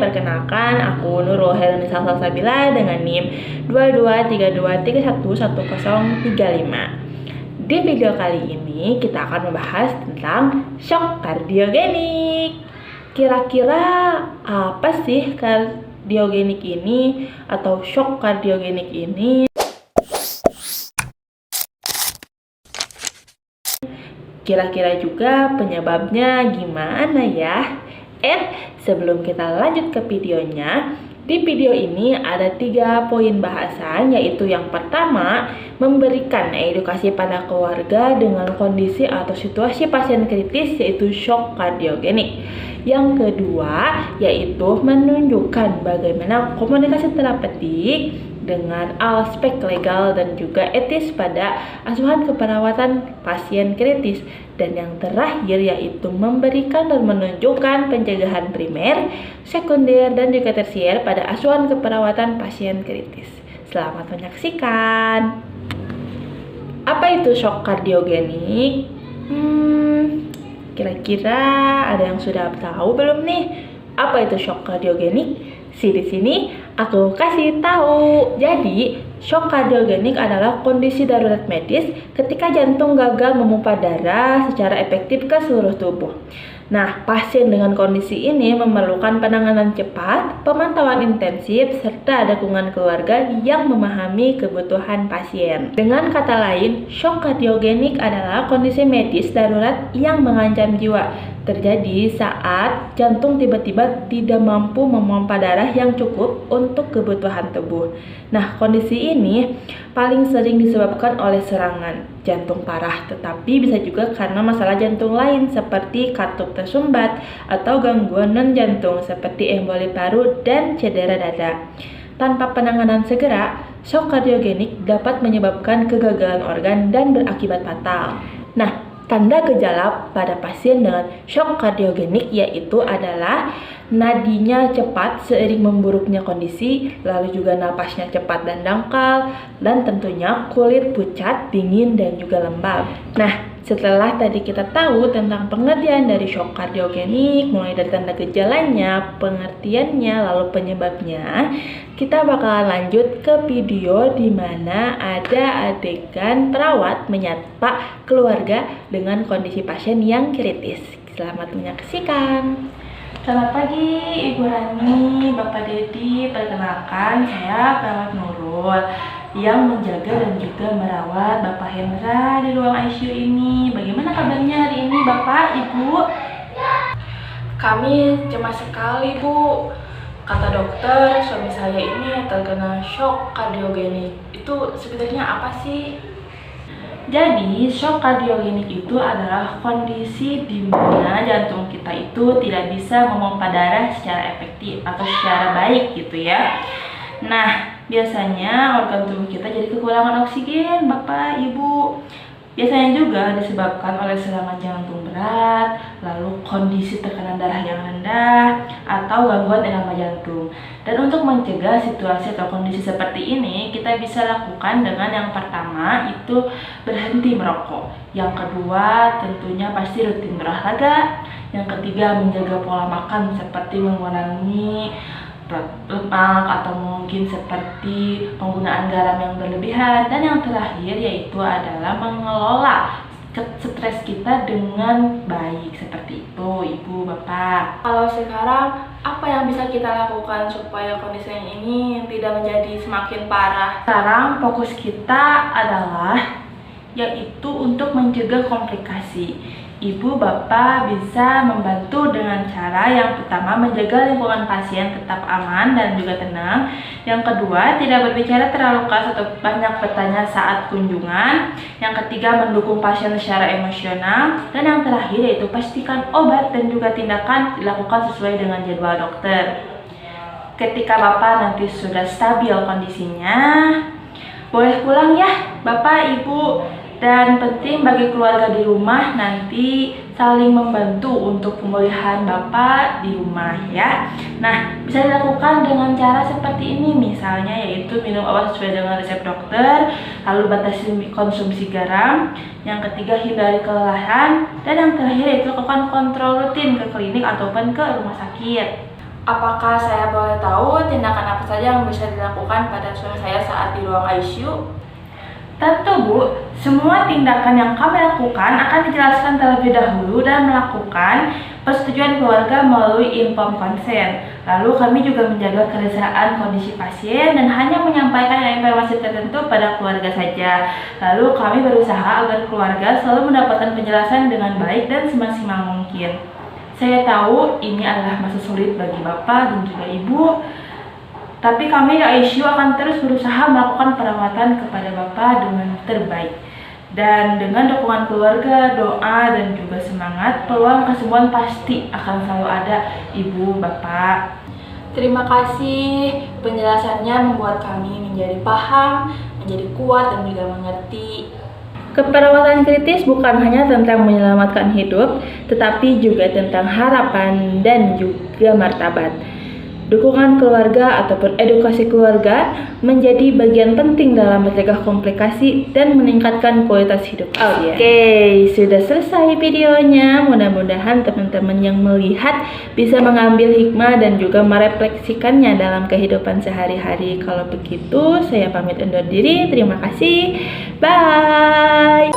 perkenalkan aku Nurul Helmisa Salsabila dengan NIM 2232311035. Di video kali ini kita akan membahas tentang shock kardiogenik. Kira-kira apa sih kardiogenik ini atau shock kardiogenik ini? Kira-kira juga penyebabnya gimana ya? Sebelum kita lanjut ke videonya, di video ini ada 3 poin bahasan, yaitu yang pertama, memberikan edukasi pada keluarga dengan kondisi atau situasi pasien kritis, yaitu shock kardiogenik. Yang kedua, yaitu menunjukkan bagaimana komunikasi terapeutik dengan aspek legal dan juga etis pada asuhan keperawatan pasien kritis. Dan yang terakhir yaitu memberikan dan menunjukkan pencegahan primer, sekunder, dan juga tersier pada asuhan keperawatan pasien kritis. Selamat menyaksikan. Apa itu shock kardiogenik? Kira-kira ada yang sudah tahu belum nih? Apa itu shock kardiogenik? Di sini aku kasih tahu. Jadi, shock kardiogenik adalah kondisi darurat medis ketika jantung gagal memompa darah secara efektif ke seluruh tubuh. Nah, pasien dengan kondisi ini memerlukan penanganan cepat, pemantauan intensif, serta dukungan keluarga yang memahami kebutuhan pasien. Dengan kata lain, shock kardiogenik adalah kondisi medis darurat yang mengancam jiwa. Terjadi saat jantung tiba-tiba tidak mampu memompa darah yang cukup untuk kebutuhan tubuh. Nah, kondisi ini paling sering disebabkan oleh serangan jantung parah, tetapi bisa juga karena masalah jantung lain seperti katup tersumbat atau gangguan non-jantung seperti emboli paru dan cedera dada. Tanpa penanganan segera, shock kardiogenik dapat menyebabkan kegagalan organ dan berakibat fatal. Nah, tanda gejala pada pasien dengan shock kardiogenik yaitu adalah nadinya cepat seiring memburuknya kondisi, lalu juga napasnya cepat dan dangkal, dan tentunya kulit pucat, dingin, dan juga lembab. Nah, setelah tadi kita tahu tentang pengertian dari shock kardiogenik, mulai dari tanda gejalanya, pengertiannya, lalu penyebabnya, kita bakalan lanjut ke video di mana ada adegan perawat menyapa keluarga dengan kondisi pasien yang kritis. Selamat menyaksikan. Selamat pagi Ibu Rani, Bapak Dedi. Perkenalkan, saya perawat Nurul yang menjaga dan juga merawat Bapak Hendra di ruang ICU ini. Bagaimana kabarnya hari ini Bapak, Ibu? Kami cemas sekali Bu. Kata dokter, suami saya ini terkena shock kardiogenik. Itu sebenarnya apa sih? Jadi, shock kardiogenik itu adalah kondisi di mana jantung kita itu tidak bisa memompa darah secara efektif atau secara baik gitu ya. Nah, biasanya organ tubuh kita jadi kekurangan oksigen, Bapak, Ibu. Biasanya juga disebabkan oleh serangan jantung berat, lalu kondisi tekanan darah yang rendah, atau gangguan irama jantung. Dan untuk mencegah situasi atau kondisi seperti ini, kita bisa lakukan dengan yang pertama itu berhenti merokok. Yang kedua tentunya pasti rutin berolahraga. Yang ketiga menjaga pola makan seperti mengurangi lemak atau mungkin seperti penggunaan garam yang berlebihan. Dan yang terakhir yaitu adalah mengelola stres kita dengan baik, seperti itu Ibu Bapak. Kalau sekarang apa yang bisa kita lakukan supaya kondisi ini tidak menjadi semakin parah? Sekarang fokus kita adalah yaitu untuk mencegah komplikasi. Ibu Bapak bisa membantu dengan cara yang pertama menjaga lingkungan pasien tetap aman dan juga tenang. Yang kedua, tidak berbicara terlalu keras atau banyak bertanya saat kunjungan. Yang ketiga, mendukung pasien secara emosional. Dan yang terakhir yaitu pastikan obat dan juga tindakan dilakukan sesuai dengan jadwal dokter. Ketika Bapak nanti sudah stabil kondisinya, boleh pulang ya Bapak Ibu. Dan penting bagi keluarga di rumah nanti saling membantu untuk pemulihan Bapak di rumah ya. Nah, bisa dilakukan dengan cara seperti ini misalnya, yaitu minum obat sesuai dengan resep dokter, lalu batasi konsumsi garam. Yang ketiga, hindari kelelahan. Dan yang terakhir yaitu lakukan kontrol rutin ke klinik ataupun ke rumah sakit. Apakah saya boleh tahu tindakan apa saja yang bisa dilakukan pada suami saya saat di ruang ICU? Tentu Bu, semua tindakan yang kami lakukan akan dijelaskan terlebih dahulu dan melakukan persetujuan keluarga melalui informed consent. Lalu kami juga menjaga kerahasiaan kondisi pasien dan hanya menyampaikan informasi tertentu pada keluarga saja. Lalu kami berusaha agar keluarga selalu mendapatkan penjelasan dengan baik dan semaksimal mungkin. Saya tahu ini adalah masa sulit bagi Bapak dan juga Ibu, tapi kami di ICU akan terus berusaha melakukan perawatan kepada Bapak dengan terbaik. Dan dengan dukungan keluarga, doa, dan juga semangat, peluang kesembuhan pasti akan selalu ada, Ibu, Bapak. Terima kasih, penjelasannya membuat kami menjadi paham, menjadi kuat, dan juga mengerti. Keperawatan kritis bukan hanya tentang menyelamatkan hidup, tetapi juga tentang harapan dan juga martabat. Dukungan keluarga ataupun edukasi keluarga menjadi bagian penting dalam mencegah komplikasi dan meningkatkan kualitas hidup. Oke, sudah selesai videonya. Mudah-mudahan teman-teman yang melihat bisa mengambil hikmah dan juga merefleksikannya dalam kehidupan sehari-hari. Kalau begitu, saya pamit undur diri. Terima kasih. Bye.